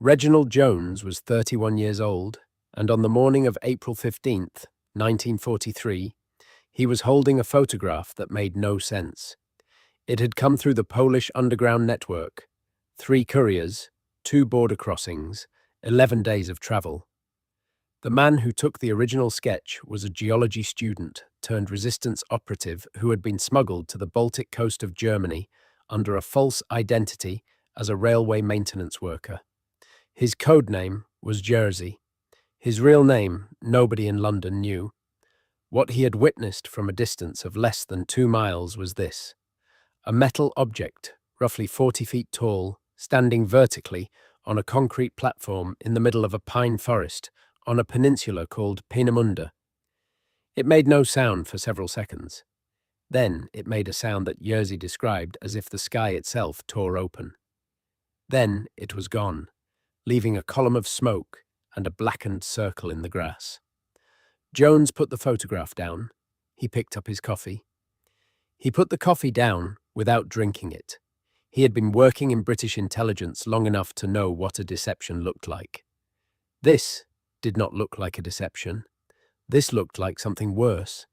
Reginald Jones was 31 years old, and on the morning of April 15th, 1943, he was holding a photograph that made no sense. It had come through the Polish underground network, 3 couriers, 2 border crossings, 11 days of travel. The man who took the original sketch was a geology student turned resistance operative who had been smuggled to the Baltic coast of Germany under a false identity as a railway maintenance worker. His code name was Jersey. His real name nobody in London knew. What he had witnessed from a distance of less than 2 miles was this: a metal object, roughly 40 feet tall, standing vertically on a concrete platform in the middle of a pine forest on a peninsula called Peenemünde. It made no sound for several seconds. Then it made a sound that Jersey described as if the sky itself tore open. Then it was gone, leaving a column of smoke and a blackened circle in the grass. Jones put the photograph down. He picked up his coffee. He put the coffee down without drinking it. He had been working in British intelligence long enough to know what a deception looked like. This did not look like a deception. This looked like something worse.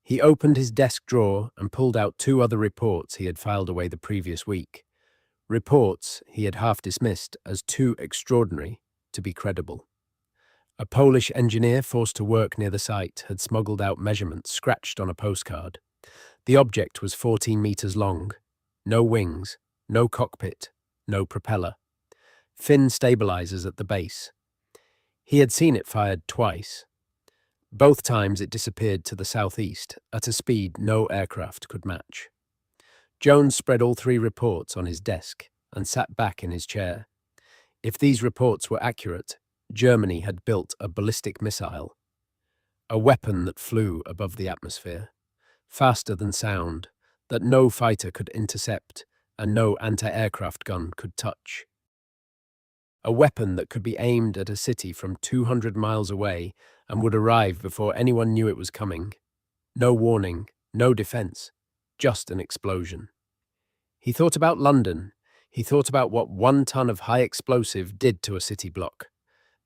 He opened his desk drawer and pulled out 2 other reports he had filed away the previous week. Reports he had half dismissed as too extraordinary to be credible. A Polish engineer forced to work near the site had smuggled out measurements scratched on a postcard. The object was 14 meters long. No wings, no cockpit, no propeller. Fin stabilizers at the base. He had seen it fired twice. Both times it disappeared to the southeast at a speed no aircraft could match. Jones spread all 3 reports on his desk and sat back in his chair. If these reports were accurate, Germany had built a ballistic missile, a weapon that flew above the atmosphere, faster than sound, that no fighter could intercept and no anti-aircraft gun could touch. A weapon that could be aimed at a city from 200 miles away and would arrive before anyone knew it was coming. No warning, no defense, just an explosion. He thought about London. He thought about what 1 ton of high explosive did to a city block.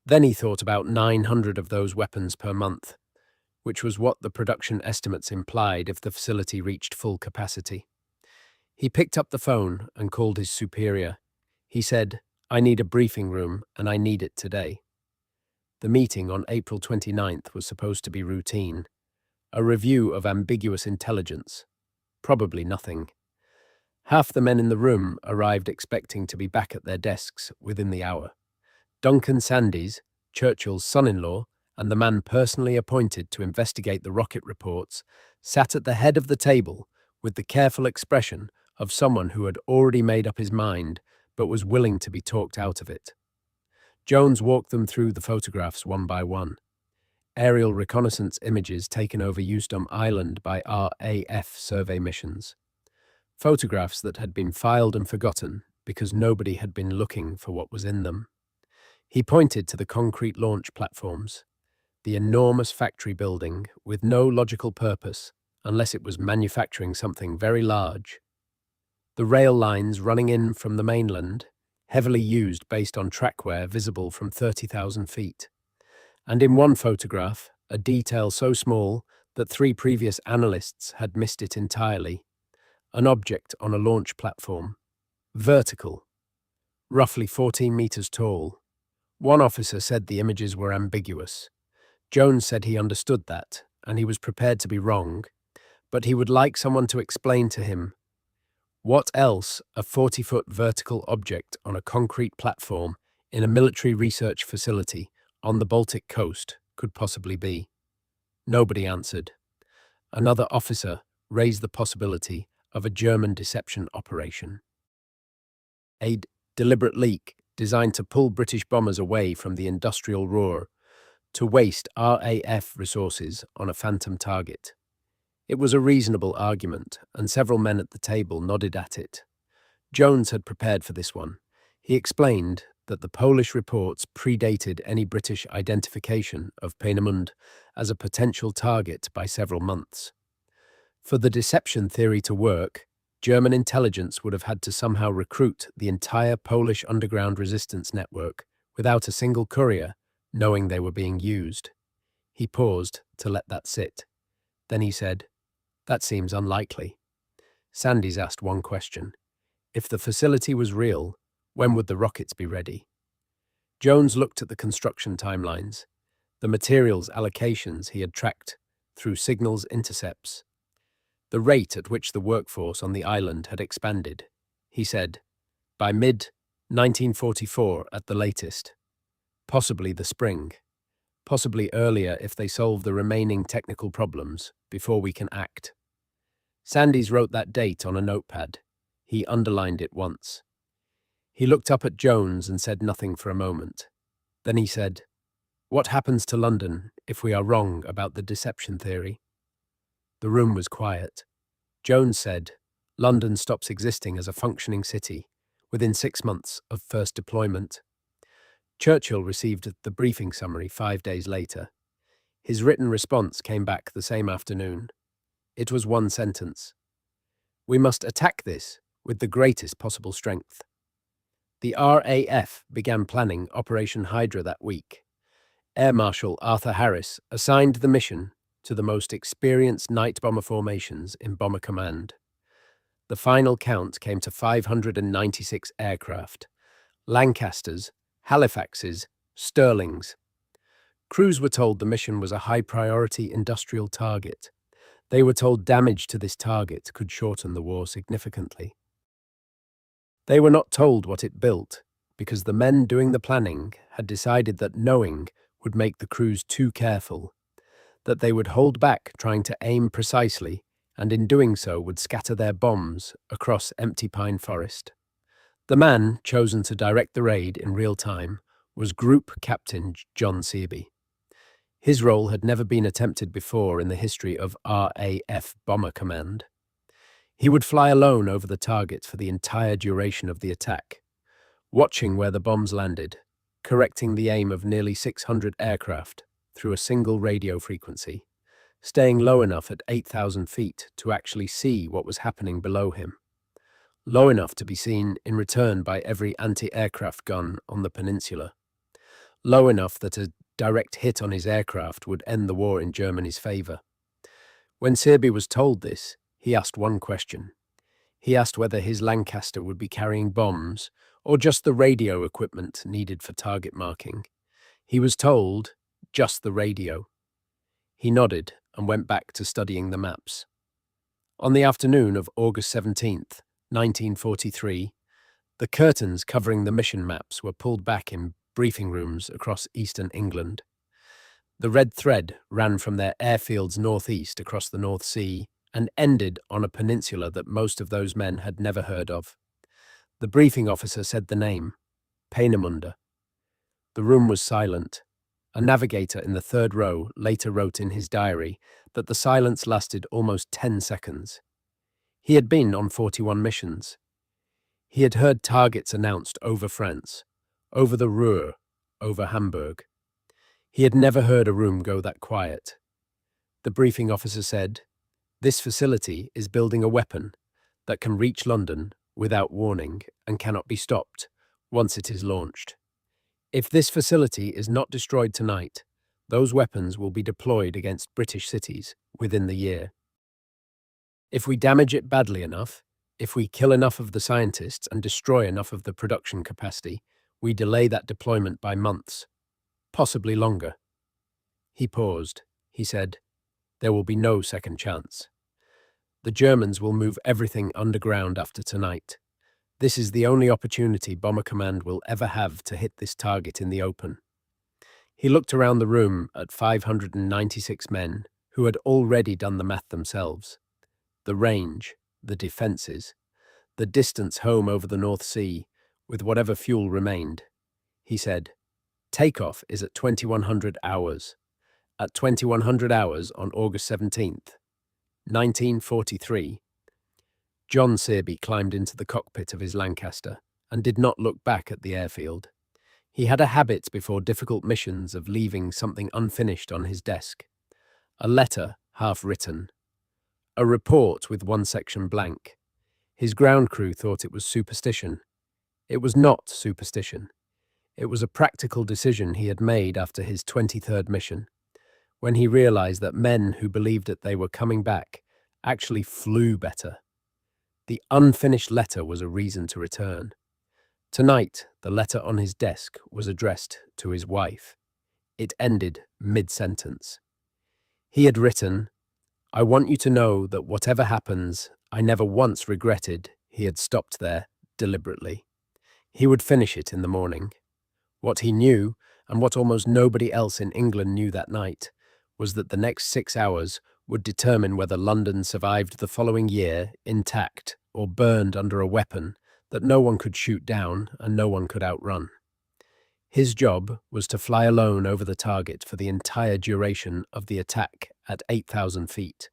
Then he thought about 900 of those weapons per month, which was what the production estimates implied if the facility reached full capacity. He picked up the phone and called his superior. He said, "I need a briefing room and I need it today." The meeting on April 29th was supposed to be routine, a review of ambiguous intelligence, probably nothing. Half the men in the room arrived expecting to be back at their desks within the hour. Duncan Sandys, Churchill's son-in-law, and the man personally appointed to investigate the rocket reports, sat at the head of the table with the careful expression of someone who had already made up his mind but was willing to be talked out of it. Jones walked them through the photographs one by one. Aerial reconnaissance images taken over Euston Island by RAF survey missions. Photographs that had been filed and forgotten because nobody had been looking for what was in them. He pointed to the concrete launch platforms, the enormous factory building with no logical purpose unless it was manufacturing something very large. The rail lines running in from the mainland, heavily used based on trackware visible from 30,000 feet. And in one photograph, a detail so small that 3 previous analysts had missed it entirely, an object on a launch platform, vertical, roughly 14 meters tall. One officer said the images were ambiguous. Jones said he understood that, and he was prepared to be wrong, but he would like someone to explain to him what else a 40-foot vertical object on a concrete platform in a military research facility on the Baltic coast could possibly be. Nobody answered. Another officer raised the possibility of a German deception operation. A deliberate leak designed to pull British bombers away from the industrial roar, to waste RAF resources on a phantom target. It was a reasonable argument, and several men at the table nodded at it. Jones had prepared for this one. He explained that the Polish reports predated any British identification of Peenemünde as a potential target by several months. For the deception theory to work, German intelligence would have had to somehow recruit the entire Polish underground resistance network without a single courier knowing they were being used. He paused to let that sit. Then he said, "That seems unlikely." Sandys asked one question. If the facility was real, when would the rockets be ready? Jones looked at the construction timelines, the materials allocations he had tracked through signals intercepts, the rate at which the workforce on the island had expanded. He said, by mid-1944 at the latest. Possibly the spring. Possibly earlier if they solve the remaining technical problems before we can act. Sandys wrote that date on a notepad. He underlined it once. He looked up at Jones and said nothing for a moment. Then he said, "What happens to London if we are wrong about the deception theory?" The room was quiet. Jones said, "London stops existing as a functioning city within 6 months of first deployment." Churchill received the briefing summary 5 days later. His written response came back the same afternoon. It was one sentence. "We must attack this with the greatest possible strength." The RAF began planning Operation Hydra that week. Air Marshal Arthur Harris assigned the mission to the most experienced night bomber formations in Bomber Command. The final count came to 596 aircraft, Lancasters, Halifaxes, Stirlings. Crews were told the mission was a high-priority industrial target. They were told damage to this target could shorten the war significantly. They were not told what it built, because the men doing the planning had decided that knowing would make the crews too careful, that they would hold back trying to aim precisely, and in doing so would scatter their bombs across empty pine forest. The man chosen to direct the raid in real time was Group Captain John Searby. His role had never been attempted before in the history of RAF Bomber Command. He would fly alone over the target for the entire duration of the attack, watching where the bombs landed, correcting the aim of nearly 600 aircraft through a single radio frequency, staying low enough at 8,000 feet to actually see what was happening below him, low enough to be seen in return by every anti-aircraft gun on the peninsula, low enough that a direct hit on his aircraft would end the war in Germany's favor. When Searby was told this, he asked one question. He asked whether his Lancaster would be carrying bombs or just the radio equipment needed for target marking. He was told, just the radio. He nodded and went back to studying the maps. On the afternoon of August 17th, 1943, the curtains covering the mission maps were pulled back in briefing rooms across eastern England. The red thread ran from their airfields northeast across the North Sea and ended on a peninsula that most of those men had never heard of. The briefing officer said the name, Peenemünde. The room was silent. A navigator in the third row later wrote in his diary that the silence lasted almost 10 seconds. He had been on 41 missions. He had heard targets announced over France, over the Ruhr, over Hamburg. He had never heard a room go that quiet. The briefing officer said, "This facility is building a weapon that can reach London without warning and cannot be stopped once it is launched. If this facility is not destroyed tonight, those weapons will be deployed against British cities within the year. If we damage it badly enough, if we kill enough of the scientists and destroy enough of the production capacity, we delay that deployment by months, possibly longer." He paused. He said, "There will be no second chance. The Germans will move everything underground after tonight. This is the only opportunity Bomber Command will ever have to hit this target in the open." He looked around the room at 596 men who had already done the math themselves. The range, the defences, the distance home over the North Sea, with whatever fuel remained. He said, "Takeoff is at 2100 hours. At 2100 hours on August 17th, 1943, John Searby climbed into the cockpit of his Lancaster and did not look back at the airfield. He had a habit before difficult missions of leaving something unfinished on his desk. A letter half written. A report with one section blank. His ground crew thought it was superstition. It was not superstition. It was a practical decision he had made after his 23rd mission, when he realized that men who believed that they were coming back actually flew better. The unfinished letter was a reason to return. Tonight, the letter on his desk was addressed to his wife. It ended mid-sentence. He had written, "I want you to know that whatever happens, I never once regretted." He had stopped there deliberately. He would finish it in the morning. What he knew, and what almost nobody else in England knew that night, was that the next 6 hours would determine whether London survived the following year intact or burned under a weapon that no one could shoot down and no one could outrun. His job was to fly alone over the target for the entire duration of the attack at 8,000 feet,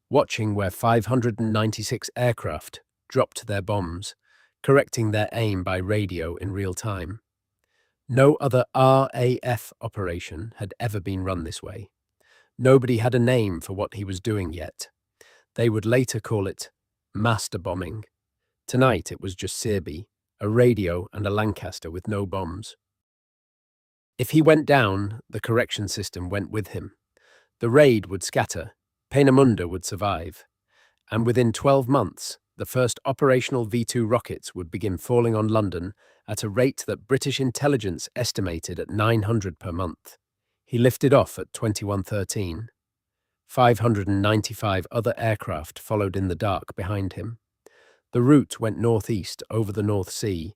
watching where 596 aircraft dropped their bombs, correcting their aim by radio in real time. No other RAF operation had ever been run this way. Nobody had a name for what he was doing yet. They would later call it master bombing. Tonight it was just Searby, a radio and a Lancaster with no bombs. If he went down, the correction system went with him. The raid would scatter, Peenemünde would survive, and within 12 months, the first operational V-2 rockets would begin falling on London at a rate that British intelligence estimated at 900 per month. He lifted off at 21:13. 595 other aircraft followed in the dark behind him. The route went northeast over the North Sea,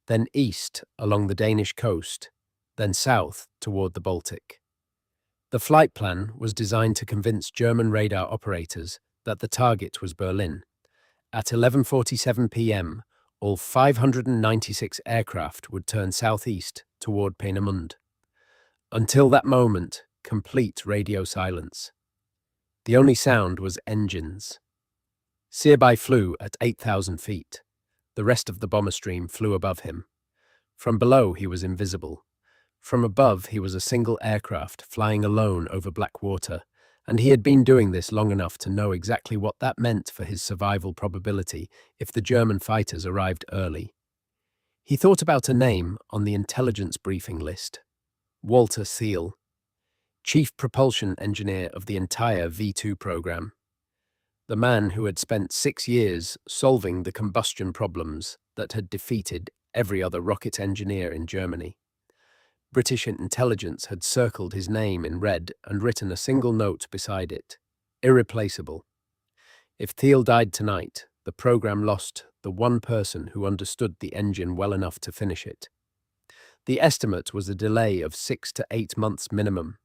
then east along the Danish coast, then south toward the Baltic. The flight plan was designed to convince German radar operators that the target was Berlin. At 11:47 p.m., all 596 aircraft would turn southeast toward Peenemünde. Until that moment, complete radio silence. The only sound was engines. Searby flew at 8,000 feet. The rest of the bomber stream flew above him. From below, he was invisible. From above, he was a single aircraft flying alone over black water, and he had been doing this long enough to know exactly what that meant for his survival probability if the German fighters arrived early. He thought about a name on the intelligence briefing list: Walter Thiel, chief propulsion engineer of the entire V-2 program. The man who had spent 6 years solving the combustion problems that had defeated every other rocket engineer in Germany. British intelligence had circled his name in red and written a single note beside it: irreplaceable. If Thiel died tonight, the program lost the one person who understood the engine well enough to finish it. The estimate was a delay of 6 to 8 months minimum.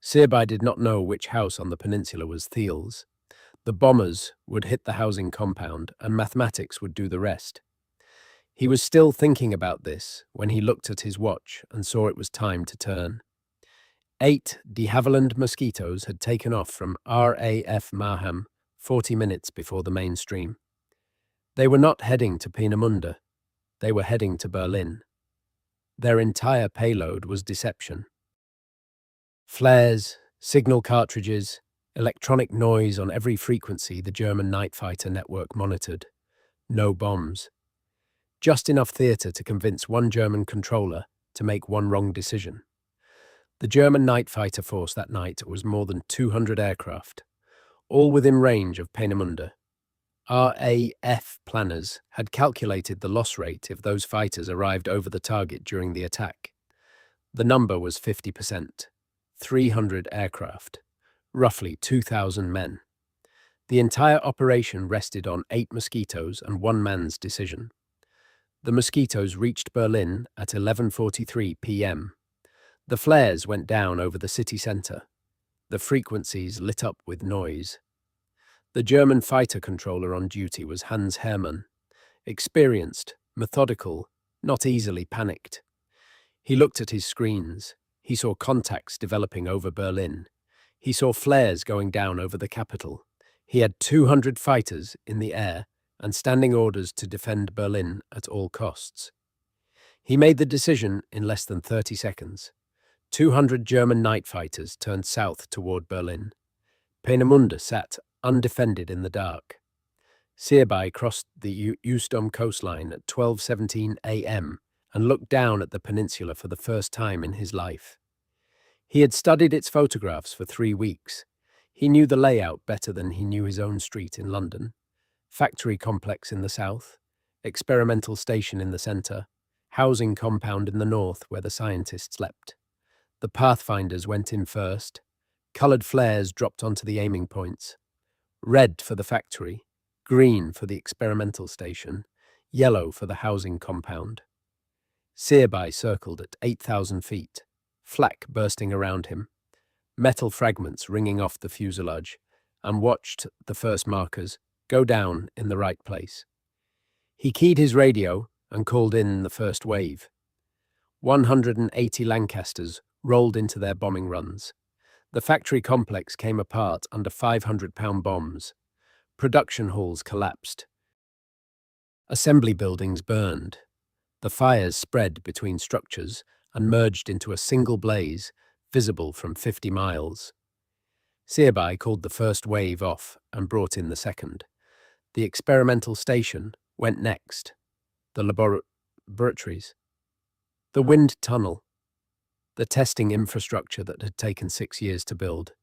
Searby did not know which house on the peninsula was Thiel's. The bombers would hit the housing compound, and mathematics would do the rest. He was still thinking about this when he looked at his watch and saw it was time to turn. 8 de Havilland mosquitoes had taken off from RAF Marham 40 minutes before the mainstream. They were not heading to Peenemünde. They were heading to Berlin. Their entire payload was deception. Flares, signal cartridges, electronic noise on every frequency the German night fighter network monitored. No bombs. Just enough theatre to convince one German controller to make one wrong decision. The German night fighter force that night was more than 200 aircraft, all within range of Peenemünde. RAF planners had calculated the loss rate if those fighters arrived over the target during the attack. The number was 50%, 300 aircraft, roughly 2,000 men. The entire operation rested on 8 mosquitoes and one man's decision. The mosquitoes reached Berlin at 11:43 p.m. The flares went down over the city centre. The frequencies lit up with noise. The German fighter controller on duty was Hans Hermann, experienced, methodical, not easily panicked. He looked at his screens. He saw contacts developing over Berlin. He saw flares going down over the capital. He had 200 fighters in the air and standing orders to defend Berlin at all costs. He made the decision in less than 30 seconds. 200 German night fighters turned south toward Berlin. Peenemünde sat undefended in the dark. Searby crossed the Eustom coastline at 12:17 a.m. and looked down at the peninsula for the first time in his life. He had studied its photographs for 3 weeks. He knew the layout better than he knew his own street in London. Factory complex in the south, experimental station in the centre, housing compound in the north where the scientists slept. The pathfinders went in first. Coloured flares dropped onto the aiming points. Red for the factory, green for the experimental station, yellow for the housing compound. Searby circled at 8,000 feet, flak bursting around him, metal fragments ringing off the fuselage, and watched the first markers go down in the right place. He keyed his radio and called in the first wave. 180 Lancasters rolled into their bombing runs. The factory complex came apart under 500-pound bombs. Production halls collapsed. Assembly buildings burned. The fires spread between structures and merged into a single blaze, visible from 50 miles. Searby called the first wave off and brought in the second. The experimental station went next. The laboratories. The wind tunnel. The testing infrastructure that had taken 6 years to build.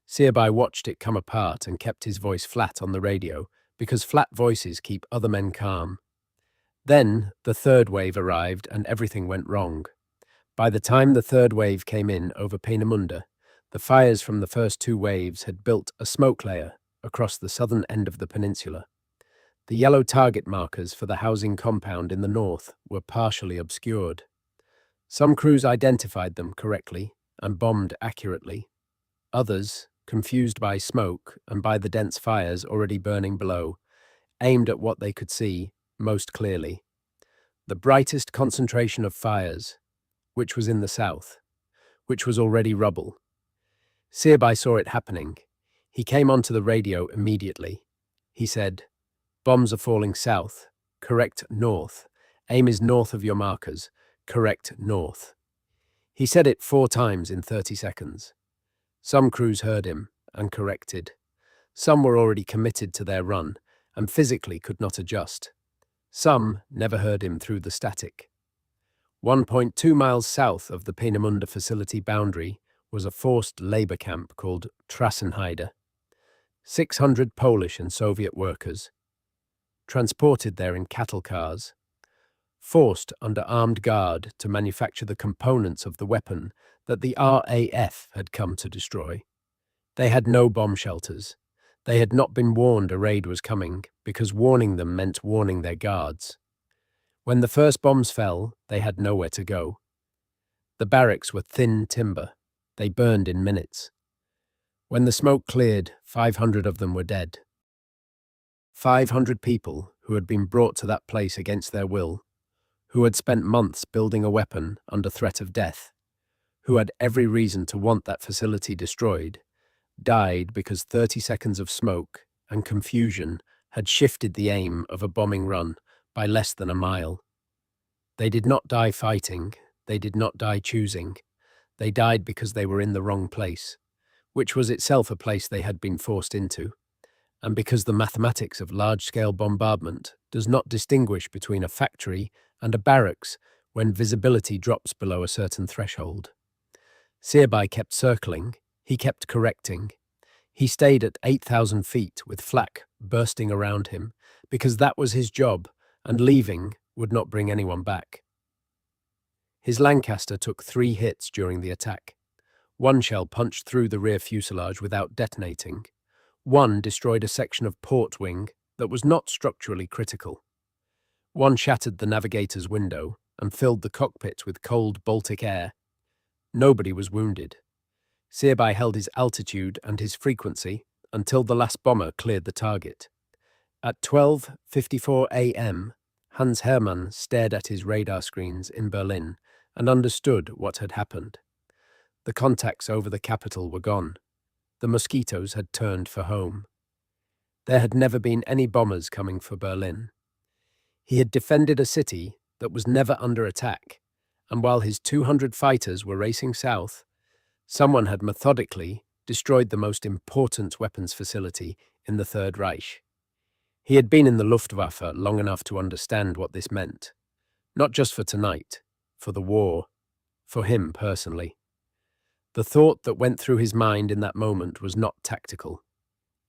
Searby watched it come apart and kept his voice flat on the radio, because flat voices keep other men calm. Then the third wave arrived and everything went wrong. By the time the third wave came in over Peenemünde, the fires from the first 2 waves had built a smoke layer across the southern end of the peninsula. The yellow target markers for the housing compound in the north were partially obscured. Some crews identified them correctly and bombed accurately. Others, confused by smoke and by the dense fires already burning below, aimed at what they could see most clearly. The brightest concentration of fires, which was in the south, which was already rubble. Searby saw it happening. He came onto the radio immediately. He said, "Bombs are falling south. Correct north. Aim is north of your markers. Correct north." He said it 4 times in 30 seconds. Some crews heard him and corrected. Some were already committed to their run and physically could not adjust. Some never heard him through the static. 1.2 miles south of the Peenemünde facility boundary was a forced labour camp called Trassenheide. 600 Polish and Soviet workers, transported there in cattle cars, forced under armed guard to manufacture the components of the weapon that the RAF had come to destroy. They had no bomb shelters. They had not been warned a raid was coming, because warning them meant warning their guards. When the first bombs fell, they had nowhere to go. The barracks were thin timber. They burned in minutes. When the smoke cleared, 500 of them were dead. 500 people who had been brought to that place against their will, who had spent months building a weapon under threat of death, who had every reason to want that facility destroyed, died because 30 seconds of smoke and confusion had shifted the aim of a bombing run by less than a mile. They did not die fighting. They did not die choosing. They died because they were in the wrong place, which was itself a place they had been forced into, and because the mathematics of large-scale bombardment does not distinguish between a factory and a barracks when visibility drops below a certain threshold. Searby kept circling. He kept correcting. He stayed at 8,000 feet with flak bursting around him, because that was his job, and leaving would not bring anyone back. His Lancaster took 3 hits during the attack. 1 shell punched through the rear fuselage without detonating. 1 destroyed a section of port wing that was not structurally critical. 1 shattered the navigator's window and filled the cockpit with cold Baltic air. Nobody was wounded. Searby held his altitude and his frequency until the last bomber cleared the target. At 12:54 a.m., Hans Hermann stared at his radar screens in Berlin and understood what had happened. The contacts over the capital were gone. The mosquitoes had turned for home. There had never been any bombers coming for Berlin. He had defended a city that was never under attack, and while his 200 fighters were racing south, someone had methodically destroyed the most important weapons facility in the Third Reich. He had been in the Luftwaffe long enough to understand what this meant. Not just for tonight, for the war, for him personally. The thought that went through his mind in that moment was not tactical.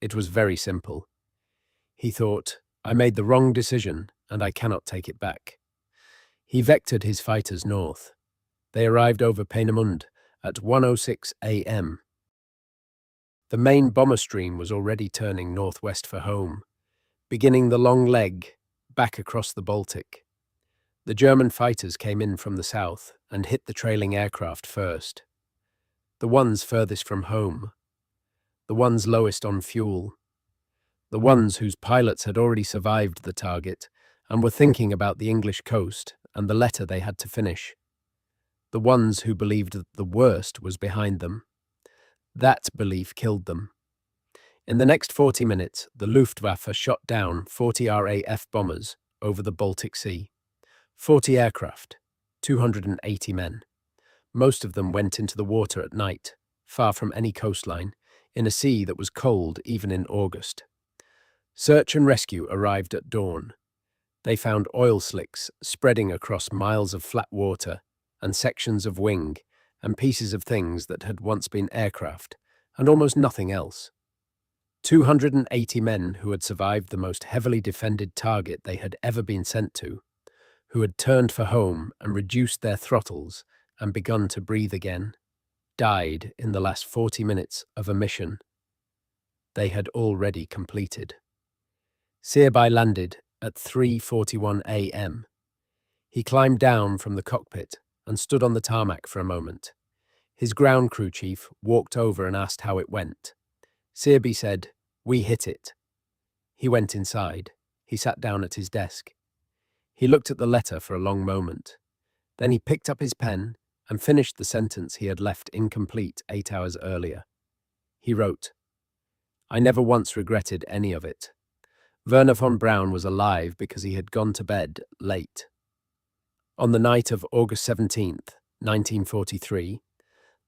It was very simple. He thought, I made the wrong decision and I cannot take it back. He vectored his fighters north. They arrived over Peenemünde at 1:06 a.m. The main bomber stream was already turning northwest for home, beginning the long leg back across the Baltic. The German fighters came in from the south and hit the trailing aircraft first. The ones furthest from home. The ones lowest on fuel. The ones whose pilots had already survived the target and were thinking about the English coast and the letter they had to finish. The ones who believed that the worst was behind them. That belief killed them. In the next 40 minutes, the Luftwaffe shot down 40 RAF bombers over the Baltic Sea. 40 aircraft, 280 men. Most of them went into the water at night, far from any coastline, in a sea that was cold even in August. Search and rescue arrived at dawn. They found oil slicks spreading across miles of flat water and sections of wing and pieces of things that had once been aircraft and almost nothing else. 280 men who had survived the most heavily defended target they had ever been sent to, who had turned for home and reduced their throttles and begun to breathe again, died in the last 40 minutes of a mission they had already completed. Searby landed at 3:41 a.m. He climbed down from the cockpit and stood on the tarmac for a moment. His ground crew chief walked over and asked how it went. Searby said, "We hit it." He went inside. He sat down at his desk. He looked at the letter for a long moment. Then he picked up his pen and finished the sentence he had left incomplete 8 hours earlier. He wrote, "I never once regretted any of it. Werner von Braun was alive because he had gone to bed late." On the night of August 17th, 1943,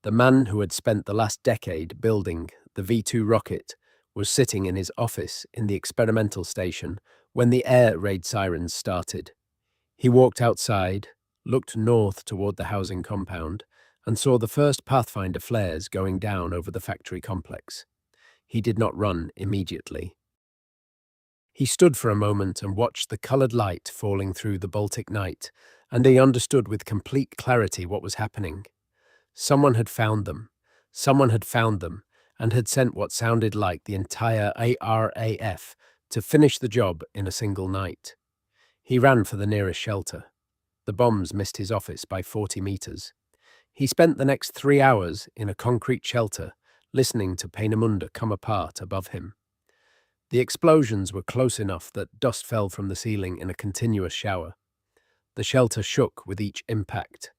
the man who had spent the last decade building the V-2 rocket was sitting in his office in the experimental station when the air raid sirens started. He walked outside, looked north toward the housing compound, and saw the first Pathfinder flares going down over the factory complex. He did not run immediately. He stood for a moment and watched the colored light falling through the Baltic night, and he understood with complete clarity what was happening. Someone had found them. Someone had found them and had sent what sounded like the entire RAF to finish the job in a single night. He ran for the nearest shelter. The bombs missed his office by 40 meters. He spent the next 3 hours in a concrete shelter, listening to Peenemünde come apart above him. The explosions were close enough that dust fell from the ceiling in a continuous shower. The shelter shook with each impact.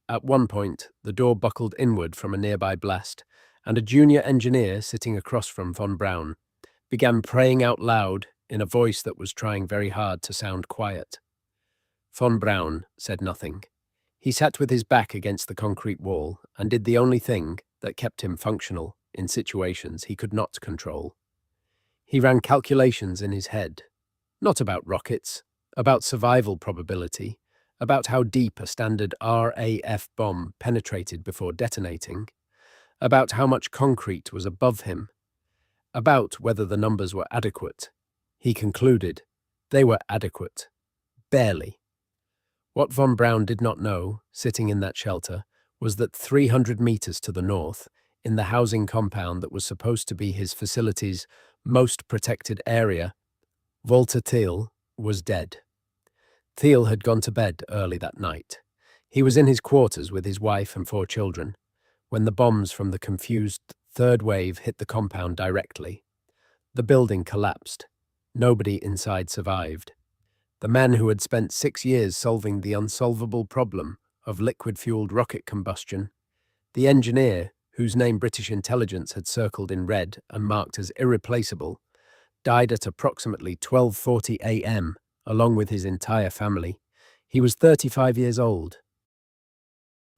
At one point, the door buckled inward from a nearby blast, and a junior engineer sitting across from von Braun began praying out loud in a voice that was trying very hard to sound quiet. Von Braun said nothing. He sat with his back against the concrete wall and did the only thing that kept him functional in situations he could not control. He ran calculations in his head, not about rockets, about survival probability, about how deep a standard RAF bomb penetrated before detonating, about how much concrete was above him, about whether the numbers were adequate. He concluded they were adequate. Barely. What von Braun did not know, sitting in that shelter, was that 300 meters to the north, in the housing compound that was supposed to be his facility's most protected area, Walter Thiel was dead. Thiel had gone to bed early that night. He was in his quarters with his wife and 4 children, when the bombs from the confused third wave hit the compound directly. The building collapsed. Nobody inside survived. The man who had spent 6 years solving the unsolvable problem of liquid-fueled rocket combustion, the engineer whose name British intelligence had circled in red and marked as irreplaceable, died at approximately 12:40 a.m., along with his entire family. He was 35 years old.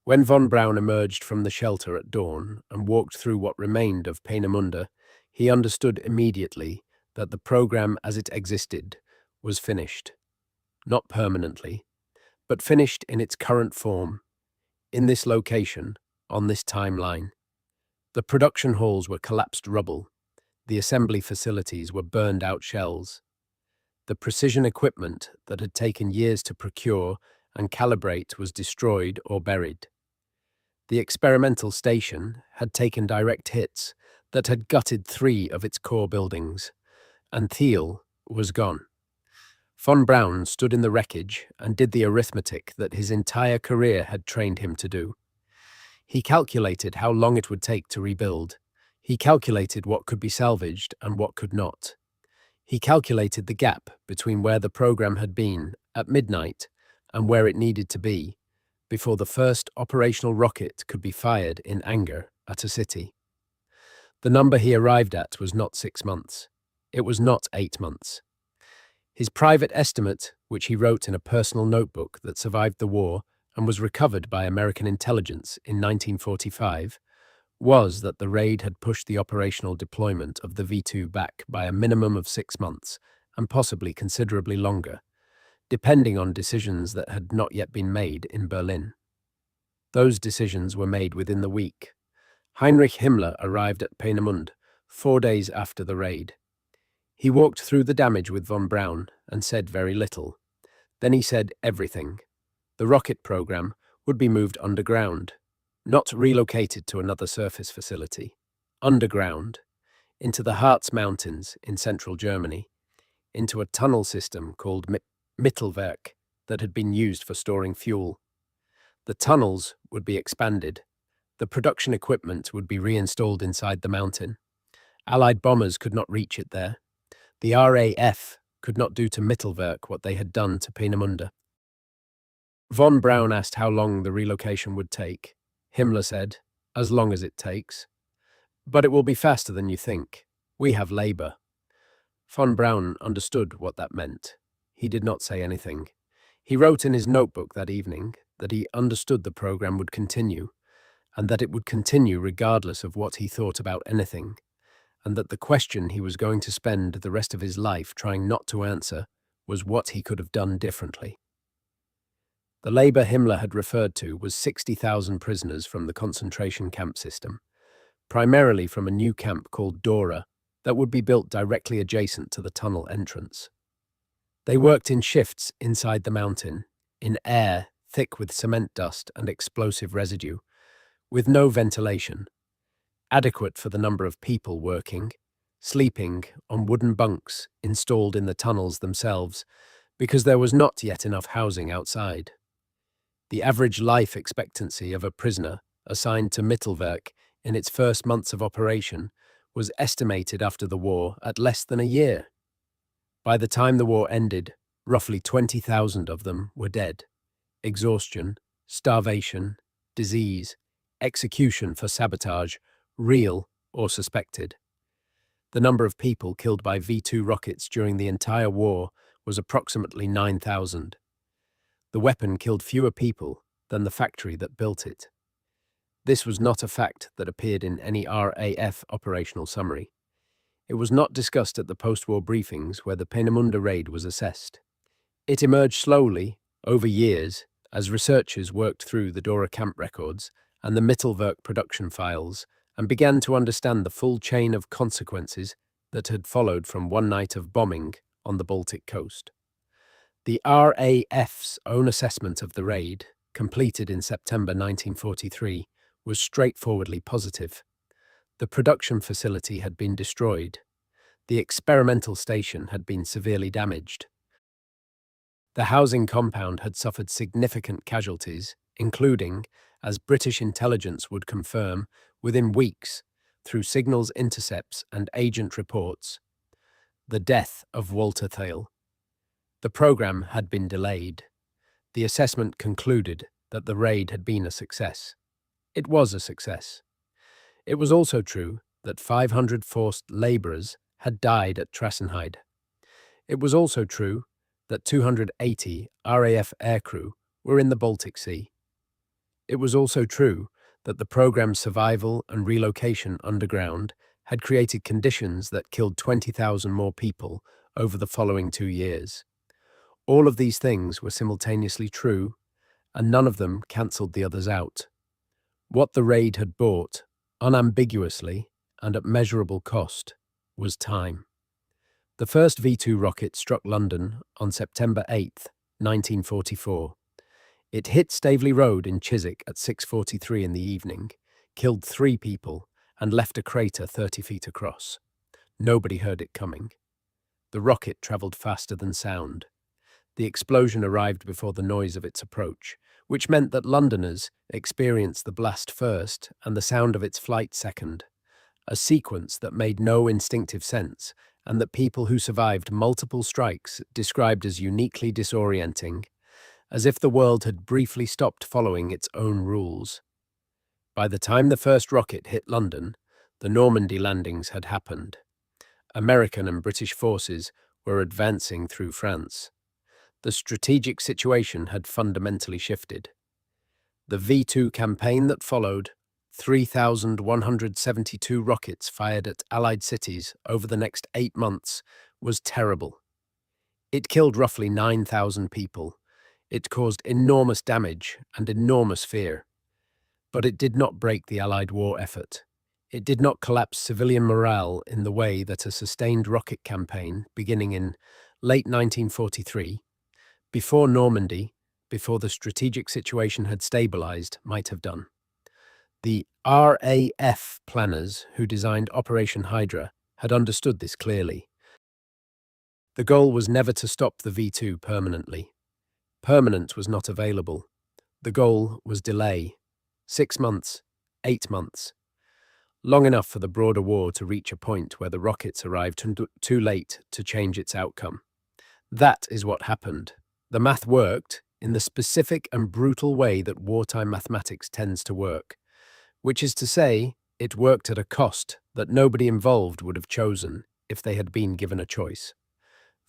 When von Braun emerged from the shelter at dawn and walked through what remained of Peenemünde, he understood immediately that the program as it existed was finished, not permanently, but finished in its current form, in this location, on this timeline. The production halls were collapsed rubble, the assembly facilities were burned out shells. The precision equipment that had taken years to procure and calibrate was destroyed or buried. The experimental station had taken direct hits that had gutted 3 of its core buildings, and Thiel was gone. Von Braun stood in the wreckage and did the arithmetic that his entire career had trained him to do. He calculated how long it would take to rebuild. He calculated what could be salvaged and what could not. He calculated the gap between where the program had been at midnight and where it needed to be before the first operational rocket could be fired in anger at a city. The number he arrived at was not 6 months. It was not 8 months. His private estimate, which he wrote in a personal notebook that survived the war and was recovered by American intelligence in 1945, was that the raid had pushed the operational deployment of the V-2 back by a minimum of 6 months, and possibly considerably longer, depending on decisions that had not yet been made in Berlin. Those decisions were made within the week. Heinrich Himmler arrived at Peenemünde 4 days after the raid. He walked through the damage with von Braun and said very little. Then he said everything. The rocket program would be moved underground, not relocated to another surface facility. Underground, into the Harz Mountains in central Germany, into a tunnel system called Mittelwerk that had been used for storing fuel. The tunnels would be expanded. The production equipment would be reinstalled inside the mountain. Allied bombers could not reach it there. The RAF could not do to Mittelwerk what they had done to Peenemünde. Von Braun asked how long the relocation would take. Himmler said, "As long as it takes. But it will be faster than you think. We have labor." Von Braun understood what that meant. He did not say anything. He wrote in his notebook that evening that he understood the program would continue, and that it would continue regardless of what he thought about anything, and that the question he was going to spend the rest of his life trying not to answer was what he could have done differently. The labor Himmler had referred to was 60,000 prisoners from the concentration camp system, primarily from a new camp called Dora that would be built directly adjacent to the tunnel entrance. They worked in shifts inside the mountain, in air thick with cement dust and explosive residue, with no ventilation, adequate for the number of people working, sleeping on wooden bunks installed in the tunnels themselves, because there was not yet enough housing outside. The average life expectancy of a prisoner assigned to Mittelwerk in its first months of operation was estimated after the war at less than a year. By the time the war ended, roughly 20,000 of them were dead. Exhaustion, starvation, disease, execution for sabotage, real or suspected. The number of people killed by V-2 rockets during the entire war was approximately 9,000. The weapon killed fewer people than the factory that built it. This was not a fact that appeared in any RAF operational summary. It was not discussed at the post-war briefings where the Peenemünde raid was assessed. It emerged slowly, over years, as researchers worked through the Dora camp records and the Mittelwerk production files and began to understand the full chain of consequences that had followed from one night of bombing on the Baltic coast. The RAF's own assessment of the raid, completed in September 1943, was straightforwardly positive. The production facility had been destroyed. The experimental station had been severely damaged. The housing compound had suffered significant casualties, including, as British intelligence would confirm, within weeks, through signals intercepts and agent reports, the death of Walter Thiel. The program had been delayed. The assessment concluded that the raid had been a success. It was a success. It was also true that 500 forced labourers had died at Trassenheide. It was also true that 280 RAF aircrew were in the Baltic Sea. It was also true that the program's survival and relocation underground had created conditions that killed 20,000 more people over the following 2 years. All of these things were simultaneously true, and none of them cancelled the others out. What the raid had bought, unambiguously and at measurable cost, was time. The first V-2 rocket struck London on September 8, 1944. It hit Staveley Road in Chiswick at 6:43 in the evening, killed 3 people, and left a crater 30 feet across. Nobody heard it coming. The rocket travelled faster than sound. The explosion arrived before the noise of its approach, which meant that Londoners experienced the blast first and the sound of its flight second, a sequence that made no instinctive sense and that people who survived multiple strikes described as uniquely disorienting, as if the world had briefly stopped following its own rules. By the time the first rocket hit London, the Normandy landings had happened. American and British forces were advancing through France. The strategic situation had fundamentally shifted. The V-2 campaign that followed, 3,172 rockets fired at Allied cities over the next 8 months, was terrible. It killed roughly 9,000 people. It caused enormous damage and enormous fear. But it did not break the Allied war effort. It did not collapse civilian morale in the way that a sustained rocket campaign beginning in late 1943, before Normandy, before the strategic situation had stabilized, might have done. The RAF planners who designed Operation Hydra had understood this clearly. The goal was never to stop the V-2 permanently. Permanent was not available. The goal was delay. 6 months, 8 months. Long enough for the broader war to reach a point where the rockets arrived too late to change its outcome. That is what happened. The math worked in the specific and brutal way that wartime mathematics tends to work, which is to say, it worked at a cost that nobody involved would have chosen if they had been given a choice.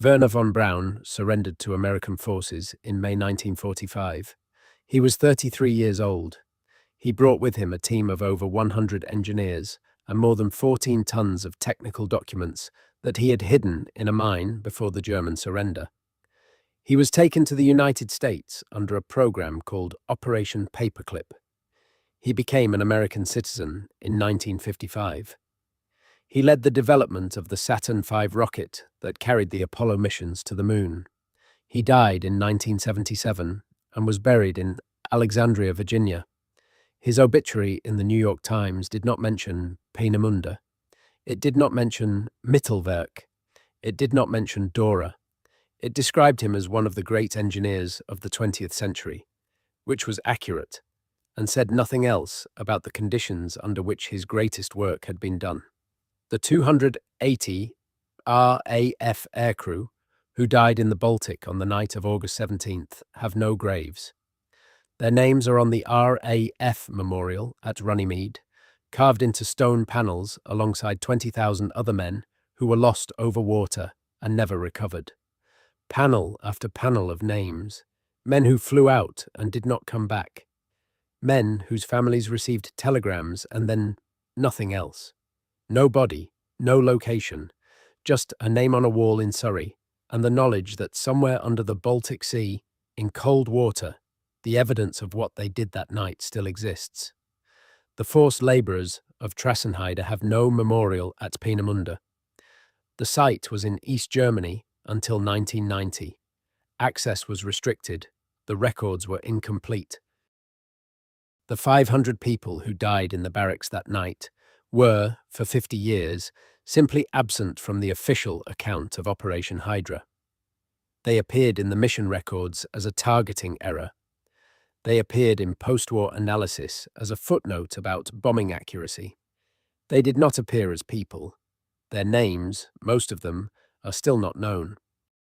Werner von Braun surrendered to American forces in May 1945. He was 33 years old. He brought with him a team of over 100 engineers and more than 14 tons of technical documents that he had hidden in a mine before the German surrender. He was taken to the United States under a program called Operation Paperclip. He became an American citizen in 1955. He led the development of the Saturn V rocket that carried the Apollo missions to the moon. He died in 1977 and was buried in Alexandria, Virginia. His obituary in the New York Times did not mention Peenemünde. It did not mention Mittelwerk. It did not mention Dora. It described him as one of the great engineers of the 20th century, which was accurate, and said nothing else about the conditions under which his greatest work had been done. The 280 RAF aircrew who died in the Baltic on the night of August 17th have no graves. Their names are on the RAF Memorial at Runnymede, carved into stone panels alongside 20,000 other men who were lost over water and never recovered. Panel after panel of names, men who flew out and did not come back, men whose families received telegrams and then nothing else. No body, no location, just a name on a wall in Surrey, and the knowledge that somewhere under the Baltic Sea, in cold water, the evidence of what they did that night still exists. The forced labourers of Trassenheide have no memorial at Peenemünde. The site was in East Germany until 1990. Access was restricted. The records were incomplete. The 500 people who died in the barracks that night were, for 50 years, simply absent from the official account of Operation Hydra. They appeared in the mission records as a targeting error. They appeared in post-war analysis as a footnote about bombing accuracy. They did not appear as people. Their names, most of them, are still not known.